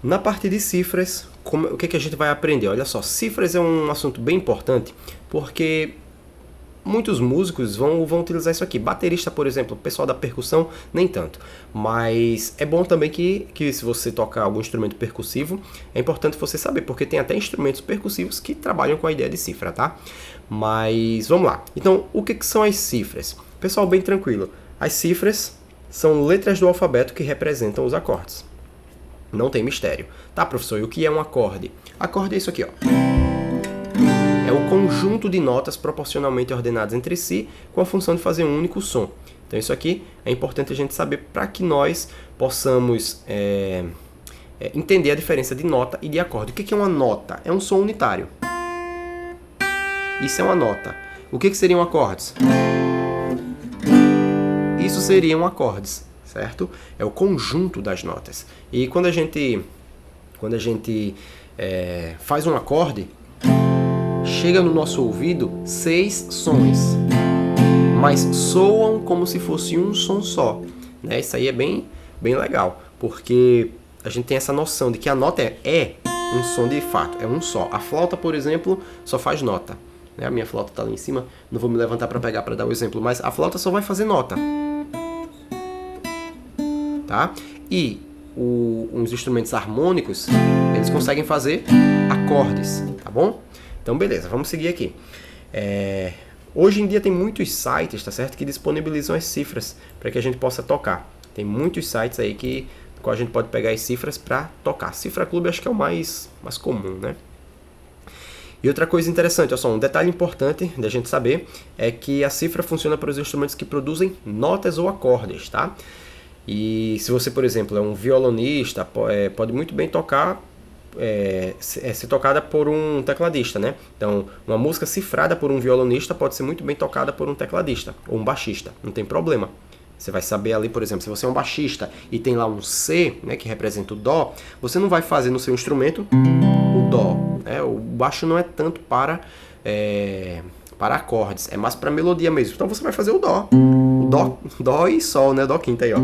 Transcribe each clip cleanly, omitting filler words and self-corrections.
Na parte de cifras, o que a gente vai aprender? Olha só, cifras é um assunto bem importante, porque muitos músicos vão utilizar isso aqui. Baterista, por exemplo, o pessoal da percussão, nem tanto. Mas é bom também que se você tocar algum instrumento percussivo, é importante você saber, porque tem até instrumentos percussivos que trabalham com a ideia de cifra, tá? Mas vamos lá. Então, o que são as cifras? Pessoal, bem tranquilo. As cifras são letras do alfabeto que representam os acordes. Não tem mistério. Tá, professor? E o que é um acorde? Acorde é isso aqui, ó. É o conjunto de notas proporcionalmente ordenadas entre si com a função de fazer um único som. Então isso aqui é importante a gente saber para que nós possamos entender a diferença de nota e de acorde. O que é uma nota? É um som unitário. Isso é uma nota. O que seriam acordes? Isso seriam acordes, certo? É o conjunto das notas. E quando a gente faz um acorde, chega no nosso ouvido 6 sons, mas soam como se fosse um som só, né? Isso aí é bem legal, porque a gente tem essa noção de que a nota é um som de fato, é um só. A flauta, por exemplo, só faz nota, né? A minha flauta está ali em cima, não vou me levantar para pegar para dar o exemplo, mas a flauta só vai fazer nota, tá? E os instrumentos harmônicos, eles conseguem fazer acordes, tá bom? Então, beleza, vamos seguir aqui. Hoje em dia tem muitos sites, tá certo? Que disponibilizam as cifras para que a gente possa tocar. Tem muitos sites aí que a gente pode pegar as cifras para tocar. Cifra Clube acho que é o mais comum, né? E outra coisa interessante, olha só, um detalhe importante da gente saber é que a cifra funciona para os instrumentos que produzem notas ou acordes, tá? E se você, por exemplo, é um violonista, pode muito bem tocar ser tocada por um tecladista, né? Então, uma música cifrada por um violonista pode ser muito bem tocada por um tecladista ou um baixista, não tem problema. Você vai saber ali, por exemplo, se você é um baixista e tem lá um C, né, que representa o Dó, você não vai fazer no seu instrumento o Dó, né? O baixo não é tanto para acordes, é mais para melodia mesmo. Então você vai fazer o Dó. Dó e Sol, né? Dó quinta aí, ó.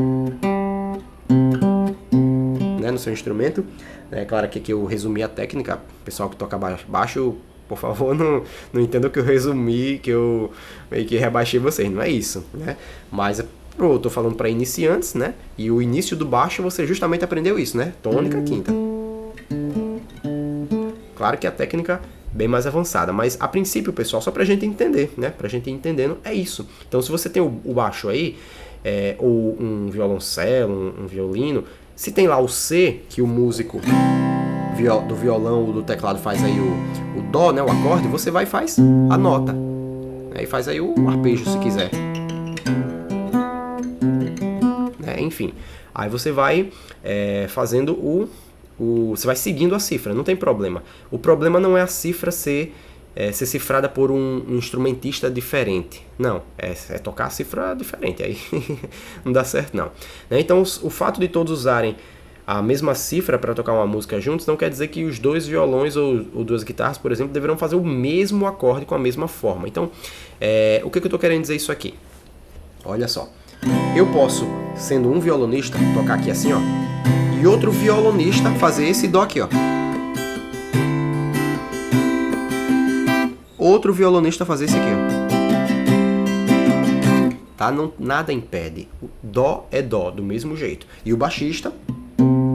Né, no seu instrumento. É claro que aqui eu resumi a técnica. O pessoal que toca baixo, por favor, não entenda que eu resumi, que eu meio que rebaixei vocês. Não é isso, né? Mas eu tô falando para iniciantes, né? E o início do baixo você justamente aprendeu isso, né? Tônica, quinta. Claro que a técnica bem mais avançada, mas a princípio, pessoal, só pra gente entender, né? Pra gente ir entendendo, é isso. Então, se você tem o baixo aí, ou um violoncelo, um violino, se tem lá o C, que o músico do violão ou do teclado faz aí o Dó, né? O acorde, você vai e faz a nota. Né? E faz aí o arpejo, se quiser. Enfim, aí você vai fazendo você vai seguindo a cifra, não tem problema. O problema não é a cifra ser cifrada por um instrumentista diferente. Não, é tocar a cifra diferente, aí não dá certo não. Né? Então o fato de todos usarem a mesma cifra para tocar uma música juntos não quer dizer que os dois violões ou duas guitarras, por exemplo, deverão fazer o mesmo acorde com a mesma forma. Então, o que eu estou querendo dizer isso aqui? Olha só, eu posso, sendo um violonista, tocar aqui assim, ó, e outro violonista fazer esse Dó aqui, ó. Outro violonista fazer esse aqui, ó. Tá? Nada impede. O Dó é Dó, do mesmo jeito. E o baixista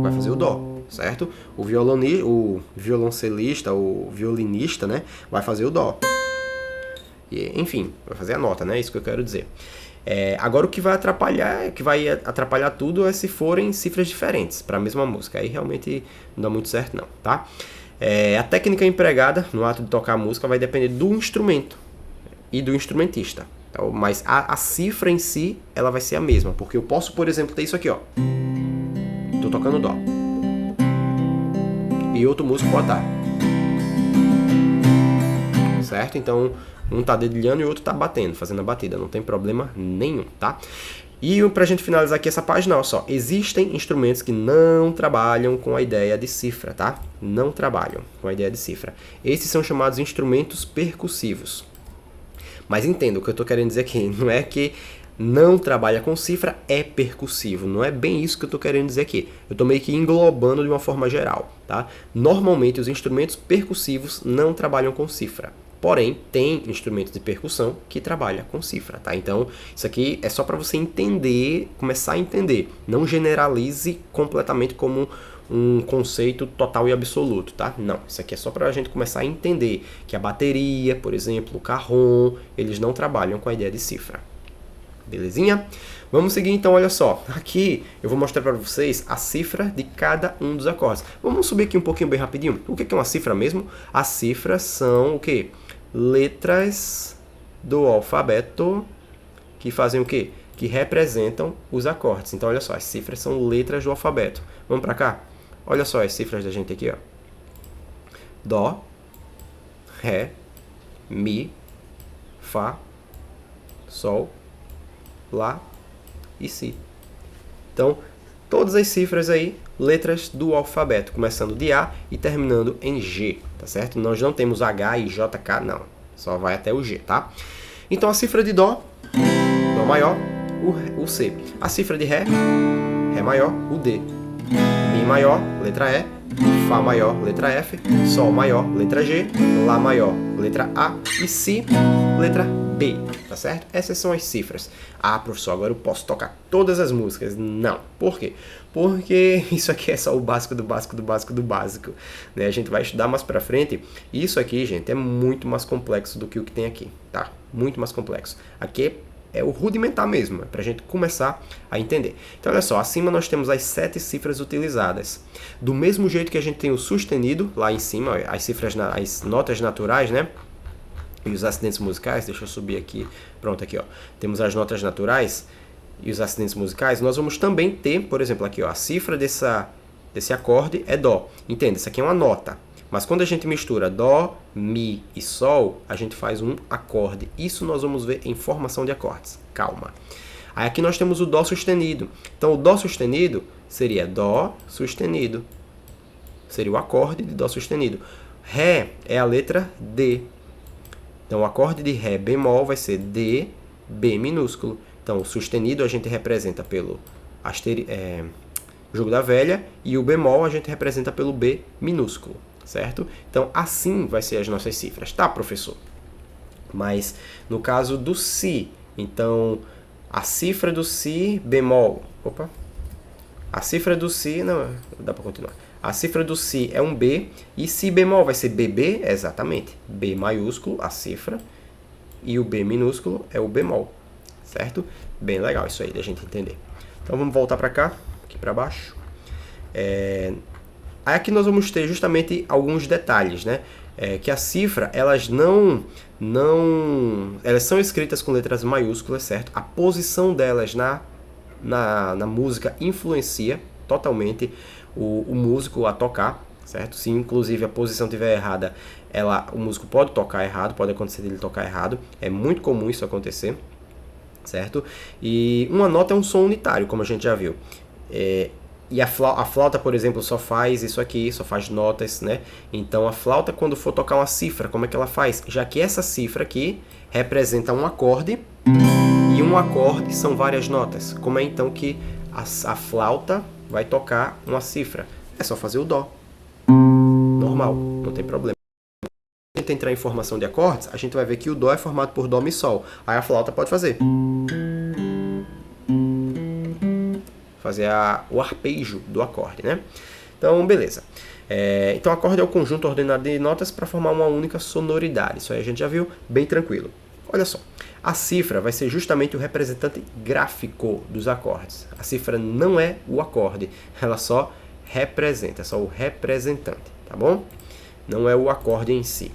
vai fazer o Dó, certo? O violoncelista, o violinista, né, vai fazer o Dó. E, enfim, vai fazer a nota, né? Isso que eu quero dizer. Agora o que vai atrapalhar tudo é se forem cifras diferentes para a mesma música. Aí realmente não dá muito certo não, tá? A técnica empregada no ato de tocar a música vai depender do instrumento e do instrumentista. Então, mas a cifra em si, ela vai ser a mesma. Porque eu posso, por exemplo, ter isso aqui, ó. Tô tocando Dó. E outro músico pode estar. Certo? Então, um tá dedilhando e o outro tá batendo, fazendo a batida. Não tem problema nenhum, tá? E pra gente finalizar aqui essa página, olha só. Existem instrumentos que não trabalham com a ideia de cifra, tá? Não trabalham com a ideia de cifra. Esses são chamados instrumentos percussivos. Mas entenda, o que eu tô querendo dizer aqui não é que não trabalha com cifra, é percussivo. Não é bem isso que eu estou querendo dizer aqui. Eu estou meio que englobando de uma forma geral, tá? Normalmente os instrumentos percussivos não trabalham com cifra. Porém, tem instrumentos de percussão que trabalham com cifra, tá? Então, isso aqui é só para você entender, começar a entender. Não generalize completamente como um conceito total e absoluto, tá? Não, isso aqui é só para a gente começar a entender que a bateria, por exemplo, o carrom, eles não trabalham com a ideia de cifra. Belezinha? Vamos seguir então, olha só. Aqui eu vou mostrar para vocês a cifra de cada um dos acordes. Vamos subir aqui um pouquinho bem rapidinho. O que é uma cifra mesmo? As cifras são o quê? Letras do alfabeto que fazem o quê? Que representam os acordes. Então, olha só, as cifras são letras do alfabeto. Vamos para cá? Olha só as cifras da gente aqui, ó. Dó, Ré, Mi, Fá, Sol, Lá e Si. Então, todas as cifras aí, letras do alfabeto, começando de A e terminando em G, tá certo? Nós não temos H e JK, não. Só vai até o G, tá? Então, a cifra de Dó, Dó maior, o C. A cifra de Ré, Ré maior, o D. Mi maior, letra E. Fá maior, letra F. Sol maior, letra G. Lá maior, letra A. E Si, letra B, tá certo? Essas são as cifras. Ah, professor, agora eu posso tocar todas as músicas. Não. Por quê? Porque isso aqui é só o básico do básico do básico do básico, né? A gente vai estudar mais pra frente. E isso aqui, gente, é muito mais complexo do que o que tem aqui, tá? Muito mais complexo. Aqui é o rudimentar mesmo, é pra gente começar a entender. Então, olha só, acima nós temos as 7 cifras utilizadas. Do mesmo jeito que a gente tem o sustenido, lá em cima, ó, as cifras, as notas naturais, né? E os acidentes musicais, deixa eu subir aqui, pronto, aqui ó, temos as notas naturais e os acidentes musicais, nós vamos também ter, por exemplo, aqui ó, a cifra desse acorde é Dó, entende, isso aqui é uma nota, mas quando a gente mistura Dó, Mi e Sol, a gente faz um acorde, isso nós vamos ver em formação de acordes, calma. Aí aqui nós temos o Dó sustenido, então o Dó sustenido seria Dó sustenido, seria o acorde de Dó sustenido, Ré é a letra D. Então, o acorde de Ré bemol vai ser D, B minúsculo. Então, o sustenido a gente representa pelo jogo da velha e o bemol a gente representa pelo B minúsculo, certo? Então, assim vai ser as nossas cifras, tá, professor? Mas, no caso do Si, então, a cifra do Si bemol... Opa! A cifra do Si... Não, dá para continuar. A cifra do Si é um B, e Si bemol vai ser BB, exatamente. B maiúsculo, a cifra, e o B minúsculo é o bemol, certo? Bem legal isso aí, da gente entender. Então vamos voltar para cá, aqui para baixo. Aí aqui nós vamos ter justamente alguns detalhes, né? Que a cifra, elas elas são escritas com letras maiúsculas, certo? A posição delas na música influencia totalmente o músico a tocar, certo? Se inclusive a posição estiver errada, o músico pode tocar errado, pode acontecer dele tocar errado, é muito comum isso acontecer, certo? E uma nota é um som unitário, como a gente já viu. E a flauta, por exemplo, só faz isso aqui, só faz notas, né? Então a flauta, quando for tocar uma cifra, como é que ela faz? Já que essa cifra aqui representa um acorde, e um acorde são várias notas. Como é então que a flauta vai tocar uma cifra? É só fazer o Dó. Normal, não tem problema. Se a gente entrar em formação de acordes, a gente vai ver que o Dó é formado por Dó, Mi, Sol. Aí a flauta pode fazer o arpejo do acorde, né? Então, beleza. Então, o acorde é o conjunto ordenado de notas para formar uma única sonoridade. Isso aí a gente já viu, bem tranquilo. Olha só, a cifra vai ser justamente o representante gráfico dos acordes. A cifra não é o acorde, ela só representa, é só o representante, tá bom? Não é o acorde em si.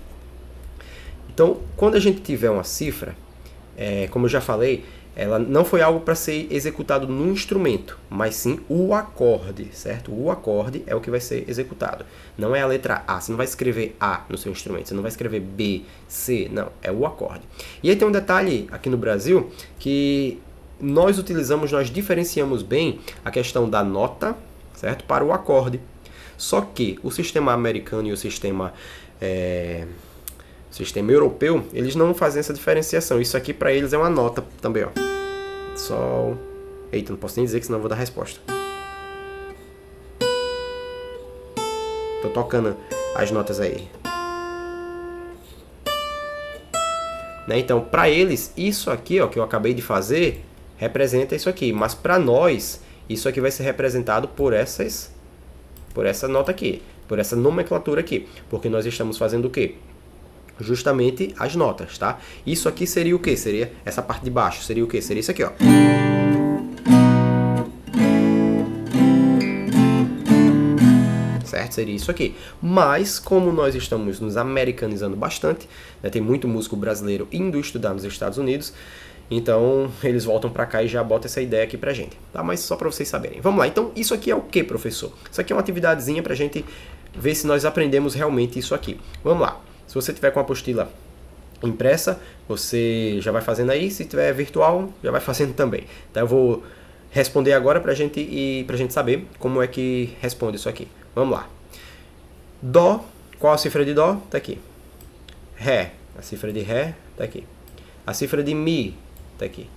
Então, quando a gente tiver uma cifra, como eu já falei, ela não foi algo para ser executado no instrumento, mas sim o acorde, certo? O acorde é o que vai ser executado. Não é a letra A, você não vai escrever A no seu instrumento, você não vai escrever B, C, não, é o acorde. E aí tem um detalhe aqui no Brasil que nós diferenciamos bem a questão da nota, certo? Para o acorde. Só que o sistema americano e o sistema europeu, eles não fazem essa diferenciação. Isso aqui para eles é uma nota também, ó. Sol. Eita, não posso nem dizer que senão eu vou dar resposta. Tô tocando as notas aí. Né? Então, para eles, isso aqui, ó, que eu acabei de fazer, representa isso aqui. Mas para nós, isso aqui vai ser representado por essa nota aqui, por essa nomenclatura aqui. Porque nós estamos fazendo o quê? Justamente as notas, tá? Isso aqui seria o quê? Seria essa parte de baixo. Seria o quê? Seria isso aqui, ó. Certo? Seria isso aqui. Mas, como nós estamos nos americanizando bastante, né, tem muito músico brasileiro indo estudar nos Estados Unidos, então eles voltam para cá e já botam essa ideia aqui pra gente, tá? Mas só para vocês saberem. Vamos lá, então isso aqui é o que, professor? Isso aqui é uma atividadezinha pra gente ver se nós aprendemos realmente isso aqui. Vamos lá. Se você tiver com a apostila impressa, você já vai fazendo aí. Se tiver virtual, já vai fazendo também. Então eu vou responder agora pra gente saber como é que responde isso aqui. Vamos lá. Dó, qual a cifra de Dó? Tá aqui. Ré, a cifra de Ré tá aqui. A cifra de Mi tá aqui.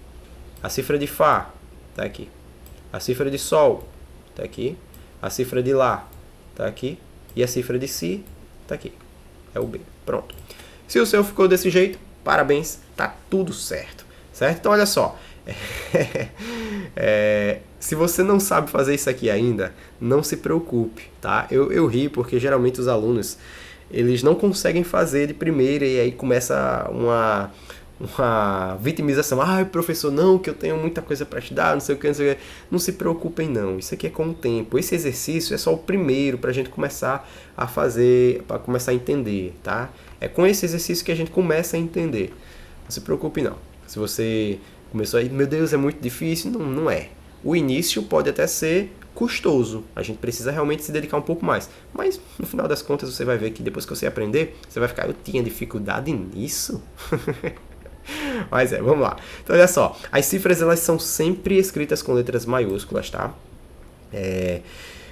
A cifra de Fá tá aqui. A cifra de Sol tá aqui. A cifra de Lá tá aqui. E a cifra de Si tá aqui. É o B. Pronto. Se o seu ficou desse jeito, parabéns, tá tudo certo. Certo? Então olha só. Se você não sabe fazer isso aqui ainda, não se preocupe, tá? Eu ri porque geralmente os alunos, eles não conseguem fazer de primeira e aí começa uma vitimização. Ah, professor, não, que eu tenho muita coisa para estudar, não sei o que, não sei o que. Não se preocupem não, isso aqui é com o tempo. Esse exercício é só o primeiro para a gente começar a fazer, para começar a entender, tá? É com esse exercício que a gente começa a entender. Não se preocupe não. Se você começou aí, meu Deus, é muito difícil, não é. O início pode até ser custoso, a gente precisa realmente se dedicar um pouco mais. Mas no final das contas você vai ver que depois que você aprender, você vai ficar, eu tinha dificuldade nisso? Mas vamos lá. Então olha só, as cifras elas são sempre escritas com letras maiúsculas, tá?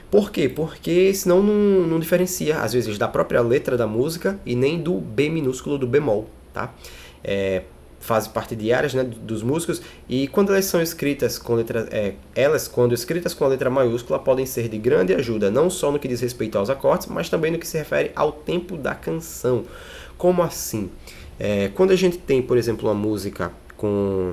Por quê? Porque senão não diferencia, às vezes, da própria letra da música e nem do B minúsculo do bemol, tá? Faz parte diárias, né, dos músicos, e quando elas são escritas com letras, quando escritas com a letra maiúscula, podem ser de grande ajuda, não só no que diz respeito aos acordes, mas também no que se refere ao tempo da canção. Como assim? Quando a gente tem, por exemplo, uma música com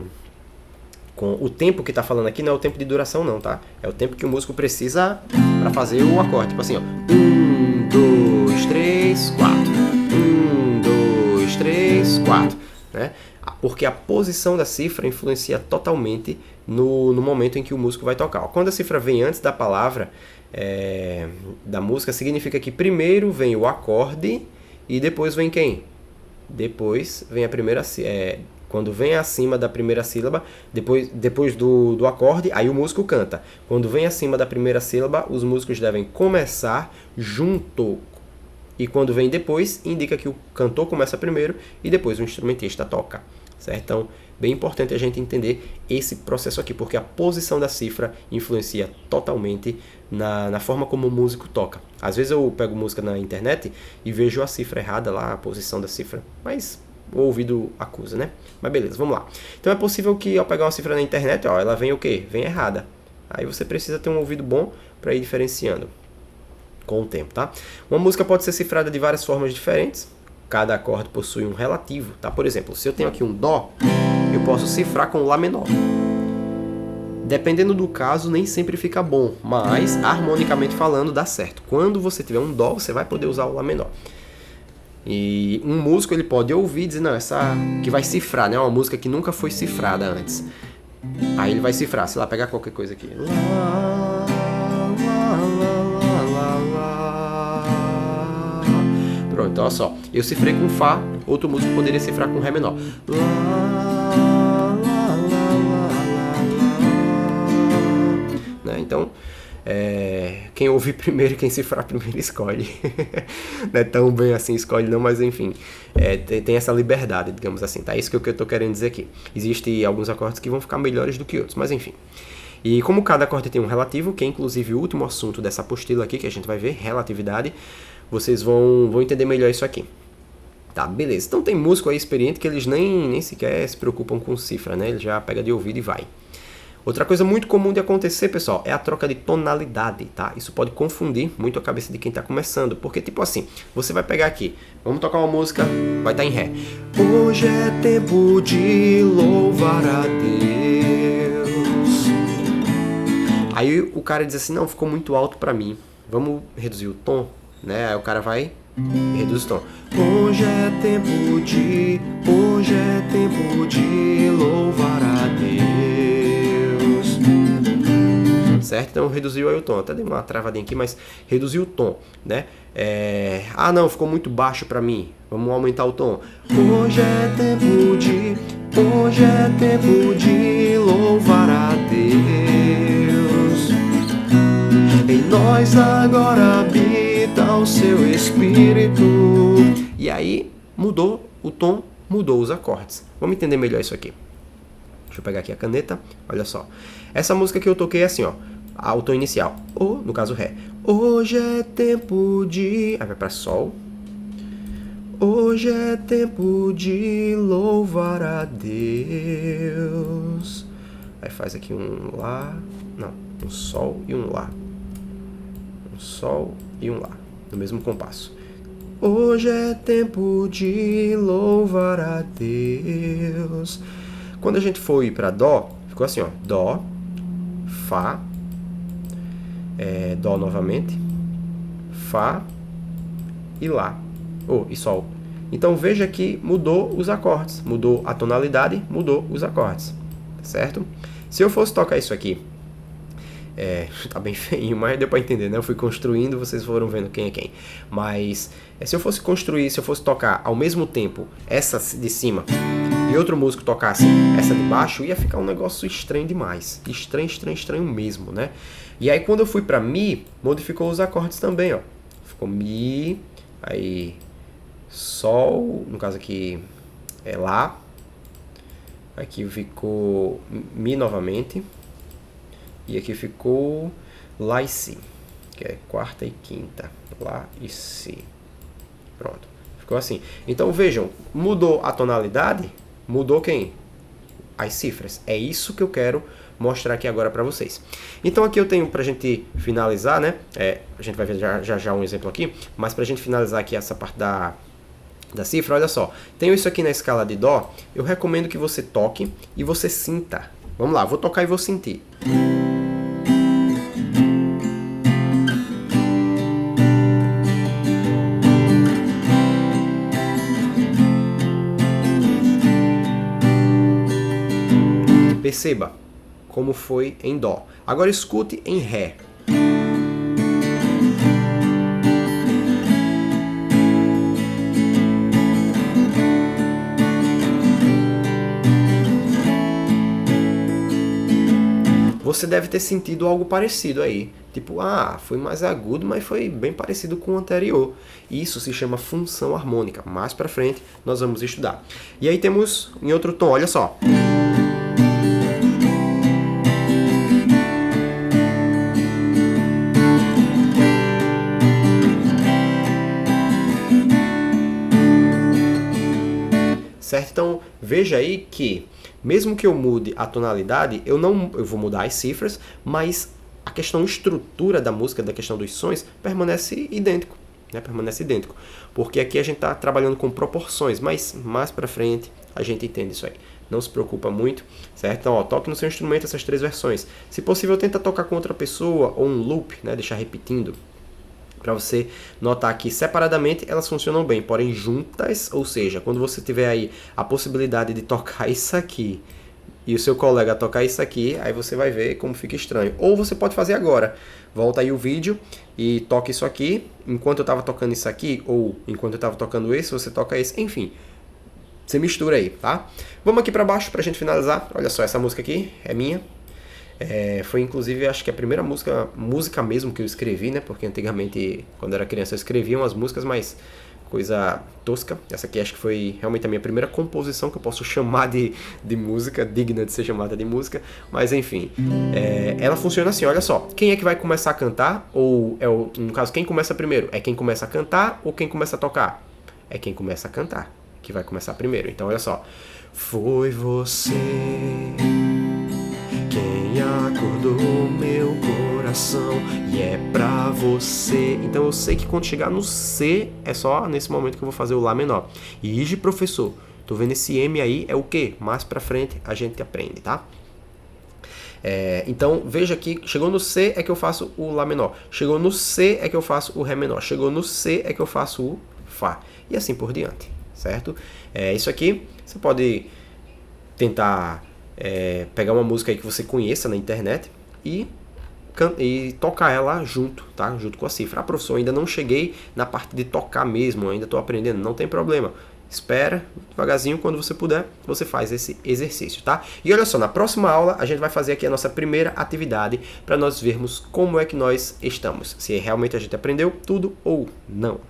o tempo que está falando aqui, não é o tempo de duração não, tá? É o tempo que o músico precisa para fazer o acorde, tipo assim, ó. 1, 2, 3, 4. 1, 2, 3, 4. Né? Porque a posição da cifra influencia totalmente no momento em que o músico vai tocar. Quando a cifra vem antes da palavra da música, significa que primeiro vem o acorde e depois vem quem? Depois vem a primeira quando vem acima da primeira sílaba, depois do acorde, aí o músico canta. Quando vem acima da primeira sílaba, os músicos devem começar junto. E quando vem depois, indica que o cantor começa primeiro e depois o instrumentista toca. Certo? Então, bem importante a gente entender esse processo aqui, porque a posição da cifra influencia totalmente na forma como o músico toca. Às vezes eu pego música na internet e vejo a cifra errada lá, a posição da cifra, mas o ouvido acusa, né? Mas beleza, vamos lá. Então é possível que ao pegar uma cifra na internet, ó, ela vem o quê? Vem errada. Aí você precisa ter um ouvido bom para ir diferenciando com o tempo, tá? Uma música pode ser cifrada de várias formas diferentes. Cada acorde possui um relativo, tá? Por exemplo, se eu tenho aqui um Dó, eu posso cifrar com Lá menor. Dependendo do caso, nem sempre fica bom, mas harmonicamente falando dá certo. Quando você tiver um Dó, você vai poder usar o Lá menor. E um músico ele pode ouvir e dizer, não, essa que vai cifrar, né? Uma música que nunca foi cifrada antes. Aí ele vai cifrar, sei lá, pegar qualquer coisa aqui. Pronto, então olha só, eu cifrei com Fá, outro músico poderia cifrar com Ré menor. Né? Então, quem ouvir primeiro e quem cifrar primeiro escolhe. Não é tão bem assim, escolhe não, mas enfim, tem essa liberdade, digamos assim, tá? Isso que eu estou querendo dizer aqui. Existem alguns acordes que vão ficar melhores do que outros, mas enfim. E como cada acorde tem um relativo, que é inclusive o último assunto dessa apostila aqui, que a gente vai ver, relatividade, vocês vão entender melhor isso aqui. Tá, beleza. Então tem músico aí experiente que eles nem sequer se preocupam com cifra, né? Ele já pega de ouvido e vai. Outra coisa muito comum de acontecer, pessoal, é a troca de tonalidade, tá? Isso pode confundir muito a cabeça de quem está começando, porque tipo assim, você vai pegar aqui, vamos tocar uma música, vai estar em Ré. Hoje é tempo de louvar a Deus. Aí o cara diz assim, não, ficou muito alto para mim, vamos reduzir o tom, né? Aí o cara vai e reduz o tom. Hoje é tempo de louvar a Deus. Certo? Então reduziu aí o tom. Até dei uma travadinha aqui, mas reduziu o tom, né? Ah, não, ficou muito baixo para mim. Vamos aumentar o tom. Hoje é tempo de louvar a Deus. Em nós agora habita o seu Espírito. E aí mudou o tom, mudou os acordes. Vamos entender melhor isso aqui. Deixa eu pegar aqui a caneta. Olha só. Essa música que eu toquei é assim, ó. O tom inicial. Ou, no caso, Ré. Hoje é tempo de... Aí vai pra Sol. Hoje é tempo de louvar a Deus. Aí faz aqui um Lá. Não, um Sol e um Lá. Um Sol e um Lá. No mesmo compasso. Hoje é tempo de louvar a Deus. Quando a gente foi para Dó, ficou assim, ó. Dó, Fá, Dó novamente, Fá e Lá. E Sol. Então veja que mudou os acordes. Mudou a tonalidade, mudou os acordes. Certo? Se eu fosse tocar isso aqui, tá bem feinho, mas deu pra entender, né? Eu fui construindo, vocês foram vendo quem é quem. Mas se eu fosse tocar ao mesmo tempo essa de cima e outro músico tocasse essa de baixo, ia ficar um negócio estranho demais. Estranho mesmo, né? E aí quando eu fui pra Mi, modificou os acordes também, ó. Ficou Mi, aí Sol, no caso aqui é Lá. Aqui ficou Mi novamente. E aqui ficou Lá e Si, que é quarta e quinta. Lá e Si. Pronto. Ficou assim. Então vejam, mudou a tonalidade, mudou quem? As cifras. É isso que eu quero mostrar aqui agora para vocês. Então aqui eu tenho, pra gente finalizar, né? A gente vai ver já um exemplo aqui, mas pra gente finalizar aqui essa parte da cifra, olha só. Tenho isso aqui na escala de Dó, eu recomendo que você toque e você sinta. Vamos lá, vou tocar e vou sentir. Perceba como foi em Dó. Agora escute em Ré. Você deve ter sentido algo parecido aí. Tipo, foi mais agudo, mas foi bem parecido com o anterior. Isso se chama função harmônica. Mais pra frente nós vamos estudar. E aí temos em outro tom, olha só. Certo? Então, veja aí que, mesmo que eu mude a tonalidade, eu vou mudar as cifras, mas a questão estrutura da música, da questão dos sons, permanece idêntico. Né? Permanece idêntico. Porque aqui a gente está trabalhando com proporções, mas mais pra frente a gente entende isso aí. Não se preocupa muito, certo? Então, toque no seu instrumento essas 3 versões. Se possível, tenta tocar com outra pessoa ou um loop, né? Deixar repetindo. Para você notar que separadamente elas funcionam bem, porém juntas, ou seja, quando você tiver aí a possibilidade de tocar isso aqui e o seu colega tocar isso aqui, aí você vai ver como fica estranho. Ou você pode fazer agora, volta aí o vídeo e toca isso aqui, enquanto eu estava tocando isso aqui, ou enquanto eu estava tocando esse, você toca esse, enfim. Você mistura aí, tá? Vamos aqui para baixo pra gente finalizar. Olha só, essa música aqui é minha. Foi inclusive, acho que a primeira música mesmo que eu escrevi, né? Porque antigamente, quando eu era criança, eu escrevia umas músicas, mas coisa tosca. Essa aqui acho que foi realmente a minha primeira composição que eu posso chamar de música, digna de ser chamada de música. Mas enfim, ela funciona assim, olha só. Quem é que vai começar a cantar? Ou, no caso, quem começa primeiro? É quem começa a cantar ou quem começa a tocar? É quem começa a cantar que vai começar primeiro. Então olha só. Foi você Quem acordou meu coração e é pra você. Então eu sei que quando chegar no C, é só nesse momento que eu vou fazer o Lá menor. E professor, tô vendo esse M aí, é o quê? Mais pra frente a gente aprende, tá? Então veja que chegou no C é que eu faço o Lá menor. Chegou no C é que eu faço o Ré menor. Chegou no C é que eu faço o Fá. E assim por diante, certo? Isso aqui você pode tentar pegar uma música aí que você conheça na internet e tocar ela junto, tá? Junto com a cifra. Professor, ainda não cheguei na parte de tocar mesmo, ainda estou aprendendo. Não tem problema. Espera, devagarzinho, quando você puder, você faz esse exercício, tá? E olha só, na próxima aula a gente vai fazer aqui a nossa primeira atividade para nós vermos como é que nós estamos. Se realmente a gente aprendeu tudo ou não.